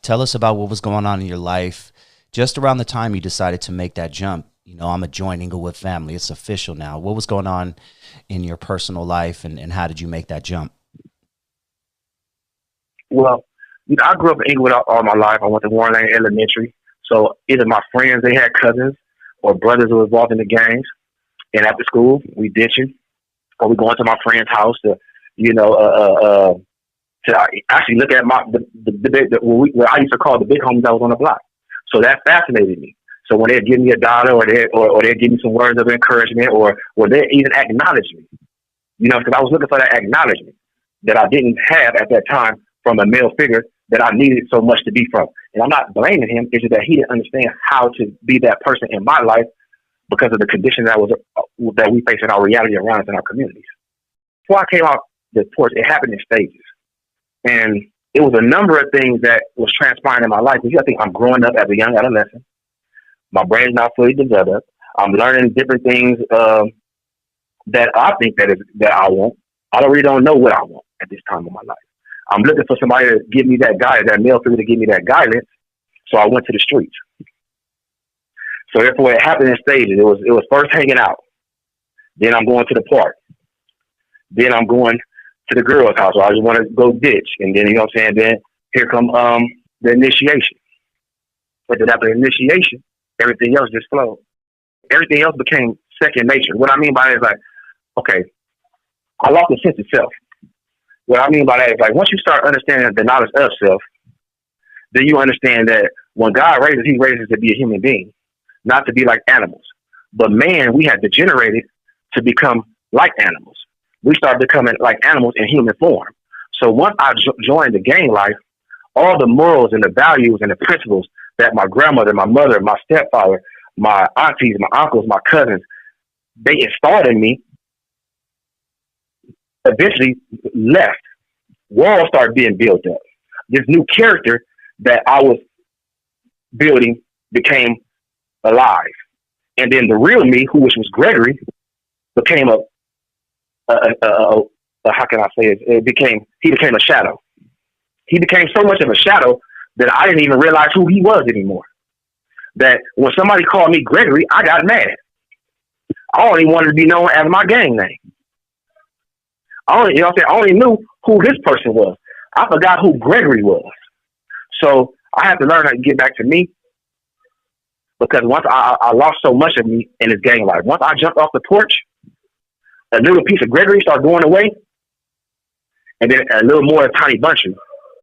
Tell us about what was going on in your life just around the time you decided to make that jump. You know, I'm a join Inglewood family. It's official now. What was going on in your personal life, and how did you make that jump? Well, I grew up in Inglewood all my life. I went to Warren Lane Elementary. So either my friends, they had cousins or brothers who were involved in the gangs. And after school, we ditching, or we going to my friend's house to, to actually look at what I used to call the big homies that was on the block. So that fascinated me. So when they'd give me $1 or they'd give me some words of encouragement or they'd even acknowledge me, because I was looking for that acknowledgement that I didn't have at that time from a male figure that I needed so much to be from. And I'm not blaming him. It's just that he didn't understand how to be that person in my life because of the conditions that we face in our reality around us in our communities. Before I came out the porch, it happened in stages. And it was a number of things that was transpiring in my life. I think I'm growing up as a young adolescent. My brain's not fully developed. I'm learning different things that I think that I want. I really don't know what I want at this time of my life. I'm looking for somebody to give me that guidance, that male figure to give me that guidance. So I went to the streets. So therefore, it happened in stages. It was first hanging out. Then I'm going to the park. Then I'm going to the girl's house. So I just want to go ditch. And then, then here come the initiation. But then after initiation, everything else just flowed. Everything else became second nature. What I mean by that is like, okay, I lost the sense of self. What I mean by that is like, once you start understanding the knowledge of self, then you understand that when God raises, he raises to be a human being, not to be like animals. But man, we have degenerated to become like animals. We start becoming like animals in human form. So once I joined the gang life, all the morals and the values and the principles that my grandmother, my mother, my stepfather, my aunties, my uncles, my cousins, they installed in me, eventually left. Walls started being built up. This new character that I was building became alive. And then the real me, which was Gregory, became how can I say it? He became a shadow. He became so much of a shadow that I didn't even realize who he was anymore. That when somebody called me Gregory, I got mad. I only wanted to be known as my gang name. I only knew who this person was. I forgot who Gregory was. So I had to learn how to get back to me, because once I lost so much of me in this gang life. Once I jumped off the porch, a little piece of Gregory started going away, and then a little more of Tiny Bountry